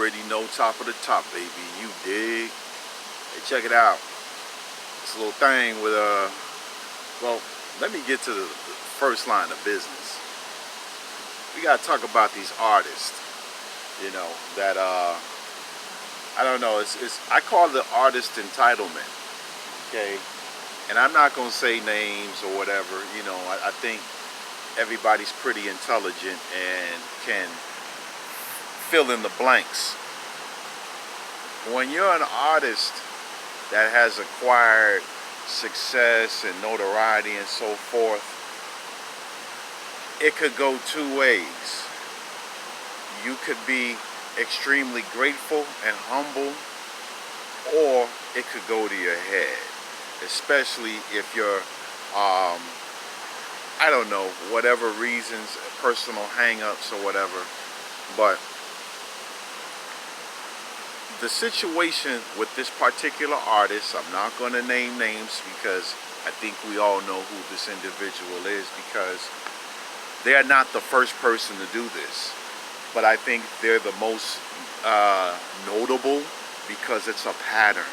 already know, top of the top, baby. You dig? Hey, check it out. This little thing with well, let me get to the first line of business. We gotta talk about these artists. You know that I don't know. It's I call it the artist entitlement. Okay, and I'm not gonna say names or whatever. You know, I think everybody's pretty intelligent and can fill in the blanks. When you're an artist that has acquired success and notoriety and so forth, it could go two ways. You could be extremely grateful and humble, or it could go to your head, especially if you're I don't know, whatever reasons, personal hang-ups or whatever. But the situation with this particular artist, I'm not going to name names because I think we all know who this individual is, because they're not the first person to do this. But I think they're the most notable because it's a pattern.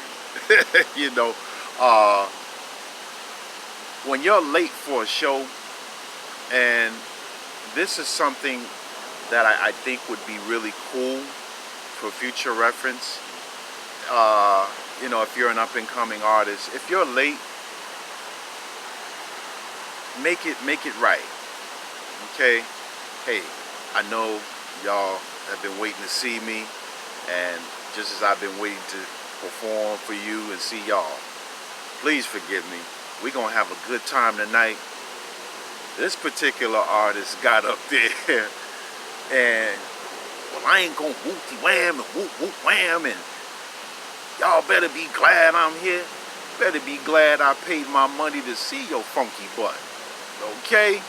You know, when you're late for a show, and this is something that I think would be really cool for future reference. You know, if you're an up-and-coming artist, if you're late, make it right. Okay? Hey, I know y'all have been waiting to see me, and just as I've been waiting to perform for you and see y'all, please forgive me. We're gonna have a good time tonight. This particular artist got up there and, well, I ain't gonna whoop-de-wham and whoop-whoop-wham, and y'all better be glad I'm here. Better be glad I paid my money to see your funky butt. Okay?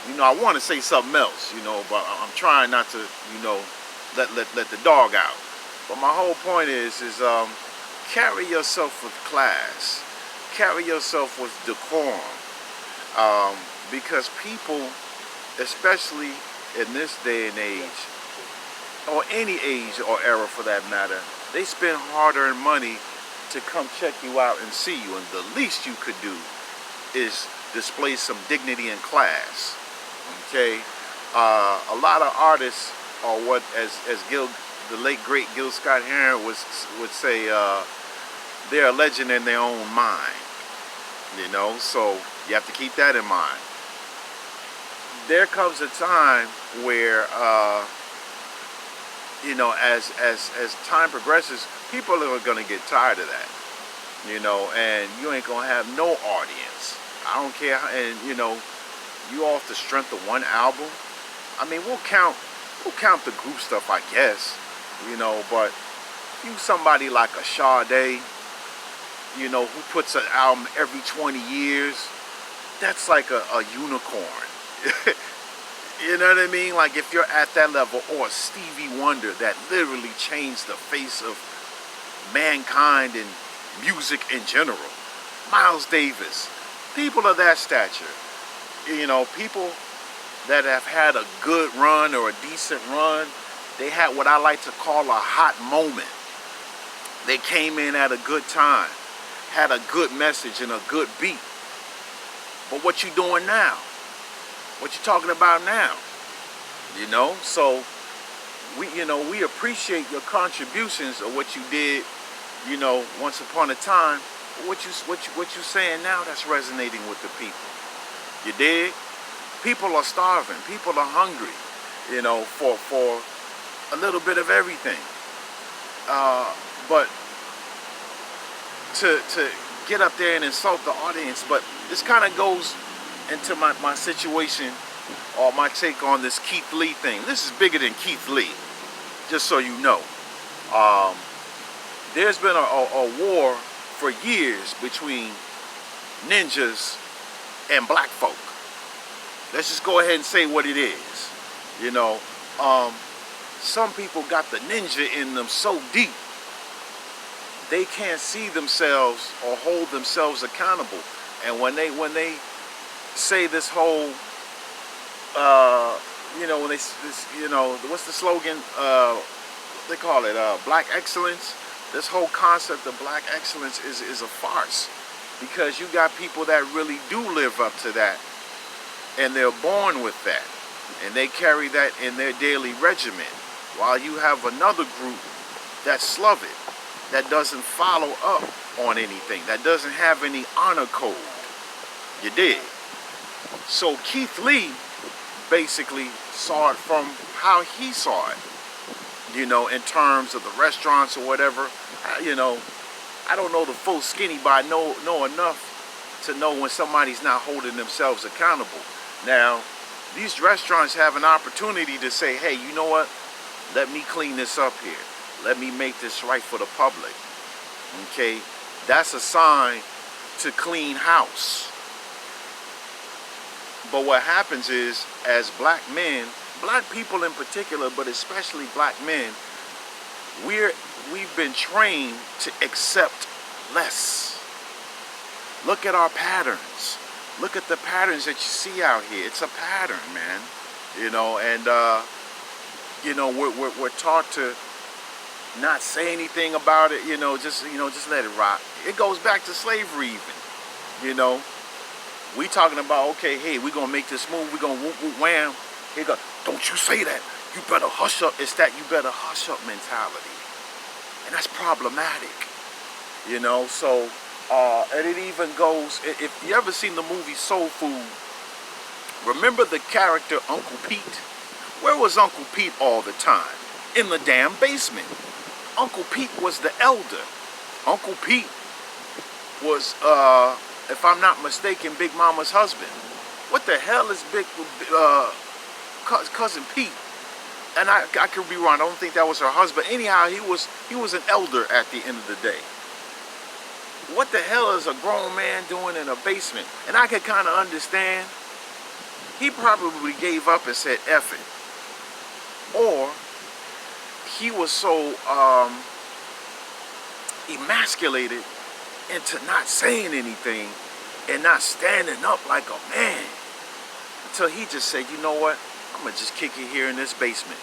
You know, I want to say something else, you know, but I'm trying not to, you know, let the dog out. But my whole point is carry yourself with class. Carry yourself with decorum. Because people, especially in this day and age, or any age or era for that matter, they spend hard-earned money to come check you out and see you, and the least you could do is display some dignity and class. Okay, a lot of artists are what, as the late great Gil Scott-Heron would say, they're a legend in their own mind. You know, so you have to keep that in mind. There comes a time where, you know, as time progresses, people are going to get tired of that, you know, and you ain't going to have no audience. I don't care, and, you know, you off the strength of one album. I mean, we'll count the group stuff, I guess, you know, but you somebody like a Sade, you know, who puts an album every 20 years, that's like a unicorn. You know what I mean? Like, if you're at that level, or Stevie Wonder, that literally changed the face of mankind and music in general. Miles Davis, people of that stature, you know, people that have had a good run or a decent run, they had what I like to call a hot moment. They came in at a good time, had a good message and a good beat. But what you doing now? What you talking about now? You know, so we appreciate your contributions of what you did, you know, once upon a time. What you saying now, that's resonating with the people. You dig? People are starving. People are hungry, you know, for a little bit of everything. But to get up there and insult the audience, but this kind of goes into my situation, or my take on this Keith Lee thing. This is bigger than Keith Lee, just so you know. There's been a war for years between ninjas and black folk. Let's just go ahead and say what it is. You know, some people got the ninja in them so deep, they can't see themselves or hold themselves accountable. And when they say this whole, you know, when they, you know, what's the slogan? they call it black excellence. This whole concept of black excellence is a farce, because you got people that really do live up to that, and they're born with that, and they carry that in their daily regimen, while you have another group that's sloven, that doesn't follow up on anything, that doesn't have any honor code. You dig? So Keith Lee basically saw it from how he saw it, you know, in terms of the restaurants or whatever. You know, I don't know the full skinny, but I know enough to know when somebody's not holding themselves accountable. Now, these restaurants have an opportunity to say, hey, you know what? Let me clean this up here. Let me make this right for the public. Okay? That's a sign to clean house. But what happens is, as black men, black people in particular, but especially black men, we've been trained to accept less. Look at our patterns. Look at the patterns that you see out here. It's a pattern, man. You know, and you know, we're taught to not say anything about it. You know, just let it rock. It goes back to slavery, even. You know, we talking about, okay, hey, we gonna make this move. We gonna whoop whoop wham. Here go. Don't you say that. You better hush up. It's that you better hush up mentality, and that's problematic. You know, so. And it even goes, if you ever seen the movie Soul Food, remember the character Uncle Pete? Where was Uncle Pete all the time? In the damn basement. Uncle Pete was the elder. Uncle Pete was, if I'm not mistaken, Big Mama's husband. What the hell is Cousin Pete? And I could be wrong. I don't think that was her husband. Anyhow, he was an elder at the end of the day. What the hell is a grown man doing in a basement? And I could kind of understand. He probably gave up and said, F it. Or he was so emasculated into not saying anything and not standing up like a man, until he just said, you know what? I'm going to just kick it here in this basement.